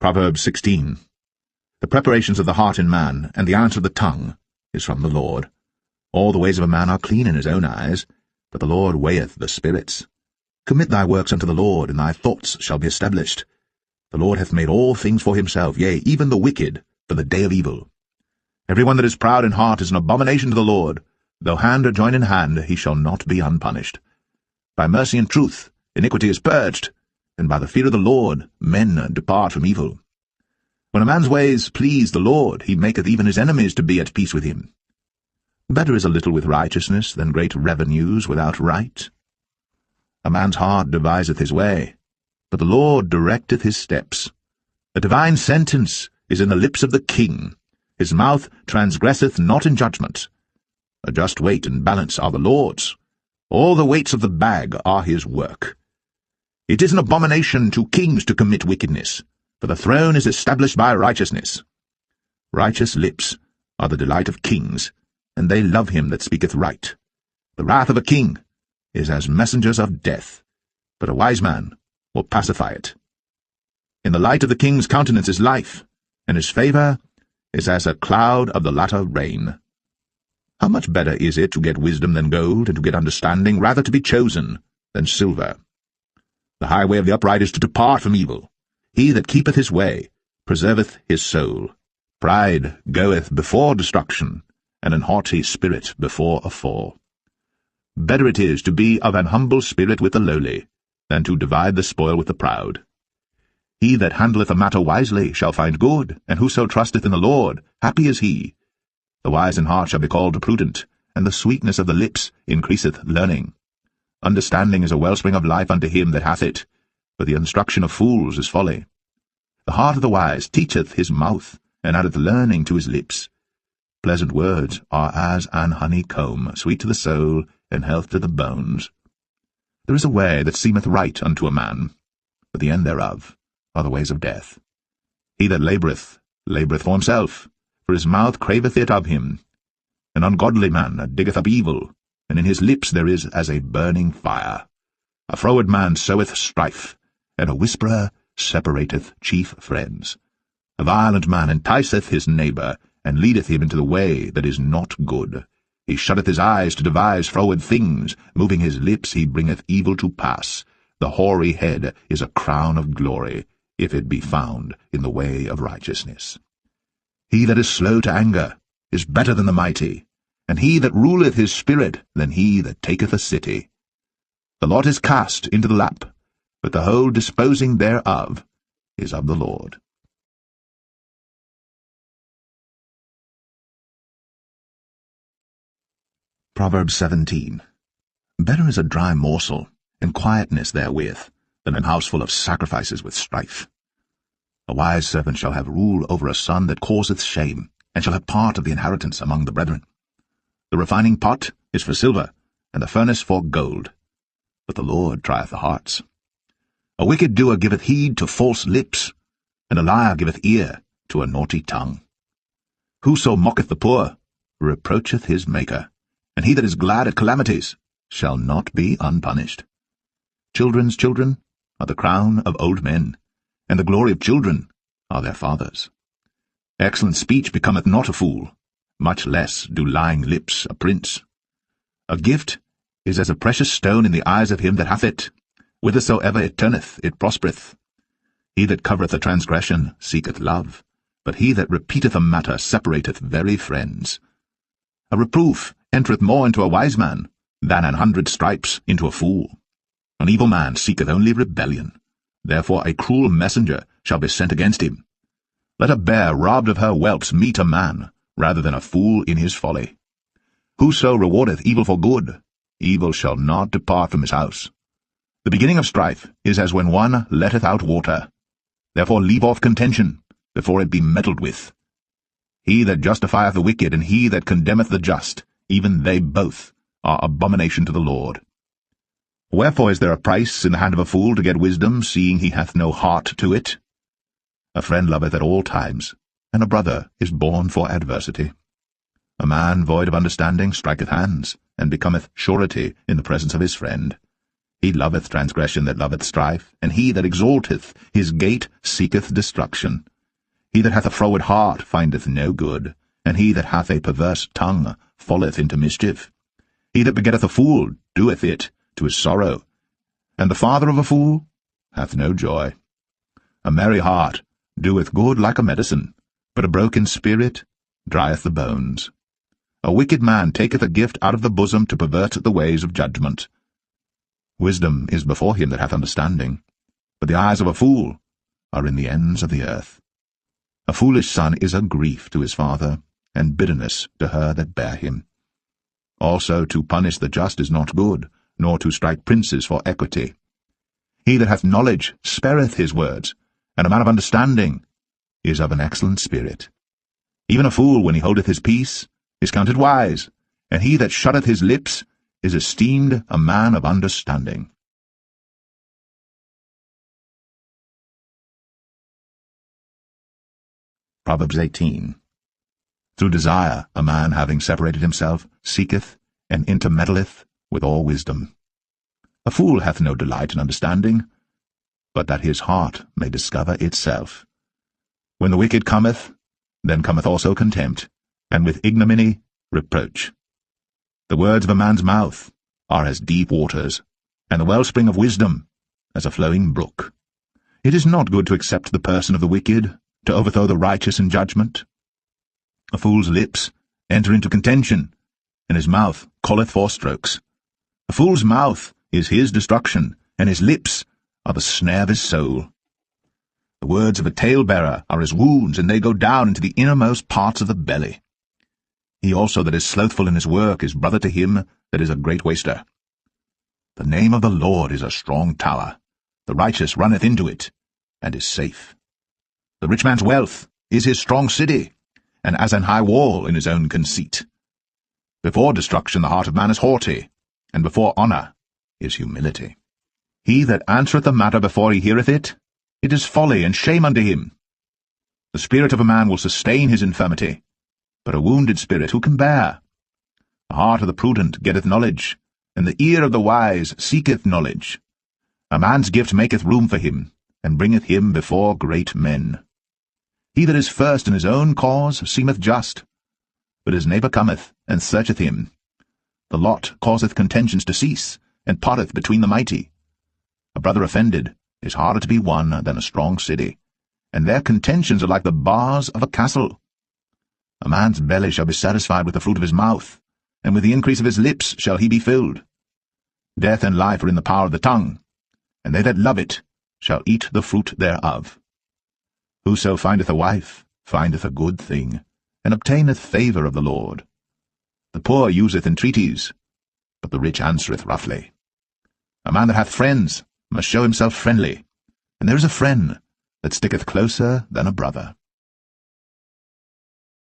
Proverbs 16. The preparations of the heart in man, and the answer of the tongue, is from the Lord. All the ways of a man are clean in his own eyes, but the Lord weigheth the spirits. Commit thy works unto the Lord, and thy thoughts shall be established. The Lord hath made all things for himself, yea, even the wicked, for the day of evil. Every one that is proud in heart is an abomination to the Lord. Though hand or join in hand, he shall not be unpunished. By mercy and truth iniquity is purged, and by the fear of the Lord men depart from evil. When a man's ways please the Lord, he maketh even his enemies to be at peace with him. Better is a little with righteousness than great revenues without right. A man's heart deviseth his way, but the Lord directeth his steps. A divine sentence is in the lips of the king. His mouth transgresseth not in judgment. A just weight and balance are the Lord's. All the weights of the bag are his work. It is an abomination to kings to commit wickedness, for the throne is established by righteousness. Righteous lips are the delight of kings, and they love him that speaketh right. The wrath of a king is as messengers of death, but a wise man will pacify it. In the light of the king's countenance is life, and his favour is as a cloud of the latter rain. How much better is it to get wisdom than gold, and to get understanding rather to be chosen than silver? The highway of the upright is to depart from evil. He that keepeth his way preserveth his soul. Pride goeth before destruction, and an haughty spirit before a fall. Better it is to be of an humble spirit with the lowly, than to divide the spoil with the proud. He that handleth a matter wisely shall find good, and whoso trusteth in the Lord, happy is he. The wise in heart shall be called prudent, and the sweetness of the lips increaseth learning. Understanding is a wellspring of life unto him that hath it, but the instruction of fools is folly. The heart of the wise teacheth his mouth, and addeth learning to his lips. Pleasant words are as an honeycomb, sweet to the soul, and health to the bones. There is a way that seemeth right unto a man, but the end thereof are the ways of death. He that laboureth for himself, for his mouth craveth it of him. An ungodly man diggeth up evil, and in his lips there is as a burning fire. A froward man soweth strife, and a whisperer separateth chief friends. A violent man enticeth his neighbour, and leadeth him into the way that is not good. He shutteth his eyes to devise froward things, moving his lips he bringeth evil to pass. The hoary head is a crown of glory, if it be found in the way of righteousness. He that is slow to anger is better than the mighty, and he that ruleth his spirit than he that taketh a city. The lot is cast into the lap, but the whole disposing thereof is of the Lord. Proverbs 17. Better is a dry morsel, and quietness therewith, than an house full of sacrifices with strife. A wise servant shall have rule over a son that causeth shame, and shall have part of the inheritance among the brethren. The refining pot is for silver, and the furnace for gold, but the Lord trieth the hearts. A wicked doer giveth heed to false lips, and a liar giveth ear to a naughty tongue. Whoso mocketh the poor reproacheth his Maker, and he that is glad at calamities shall not be unpunished. Children's children are the crown of old men, and the glory of children are their fathers. Excellent speech becometh not a fool, much less do lying lips a prince. A gift is as a precious stone in the eyes of him that hath it. Whithersoever it turneth, it prospereth. He that covereth a transgression seeketh love, but he that repeateth a matter separateth very friends. A reproof entereth more into a wise man than 100 stripes into a fool. An evil man seeketh only rebellion. Therefore a cruel messenger shall be sent against him. Let a bear robbed of her whelps meet a man, rather than a fool in his folly. Whoso rewardeth evil for good, evil shall not depart from his house. The beginning of strife is as when one letteth out water. Therefore leave off contention, before it be meddled with. He that justifieth the wicked, and he that condemneth the just, even they both are abomination to the Lord. Wherefore is there a price in the hand of a fool to get wisdom, seeing he hath no heart to it? A friend loveth at all times, and a brother is born for adversity. A man void of understanding striketh hands, and becometh surety in the presence of his friend. He loveth transgression that loveth strife, and he that exalteth his gate seeketh destruction. He that hath a froward heart findeth no good, and he that hath a perverse tongue falleth into mischief. He that begetteth a fool doeth it to his sorrow, and the father of a fool hath no joy. A merry heart doeth good like a medicine, but a broken spirit drieth the bones. A wicked man taketh a gift out of the bosom to pervert the ways of judgment. Wisdom is before him that hath understanding, but the eyes of a fool are in the ends of the earth. A foolish son is a grief to his father, and bitterness to her that bare him. Also to punish the just is not good, nor to strike princes for equity. He that hath knowledge spareth his words, and a man of understanding is of an excellent spirit. Even a fool, when he holdeth his peace, is counted wise, and he that shutteth his lips is esteemed a man of understanding. Proverbs 18. Through desire a man, having separated himself, seeketh and intermeddleth with all wisdom. A fool hath no delight in understanding, but that his heart may discover itself. When the wicked cometh, then cometh also contempt, and with ignominy reproach. The words of a man's mouth are as deep waters, and the wellspring of wisdom as a flowing brook. It is not good to accept the person of the wicked, to overthrow the righteous in judgment. A fool's lips enter into contention, and his mouth calleth for strokes. A fool's mouth is his destruction, and his lips are the snare of his soul. The words of a talebearer are as wounds, and they go down into the innermost parts of the belly. He also that is slothful in his work is brother to him that is a great waster. The name of the Lord is a strong tower. The righteous runneth into it, and is safe. The rich man's wealth is his strong city, and as an high wall in his own conceit. Before destruction the heart of man is haughty, and before honour is humility. He that answereth a matter before he heareth it, it is folly and shame unto him. The spirit of a man will sustain his infirmity, but a wounded spirit who can bear? The heart of the prudent getteth knowledge, and the ear of the wise seeketh knowledge. A man's gift maketh room for him, and bringeth him before great men. He that is first in his own cause seemeth just, but his neighbour cometh and searcheth him. The lot causeth contentions to cease, and parteth between the mighty. A brother offended is harder to be won than a strong city, and their contentions are like the bars of a castle. A man's belly shall be satisfied with the fruit of his mouth, and with the increase of his lips shall he be filled. Death and life are in the power of the tongue, and they that love it shall eat the fruit thereof. Whoso findeth a wife findeth a good thing, and obtaineth favour of the Lord. The poor useth entreaties, but the rich answereth roughly. A man that hath friends must show himself friendly, and there is a friend that sticketh closer than a brother.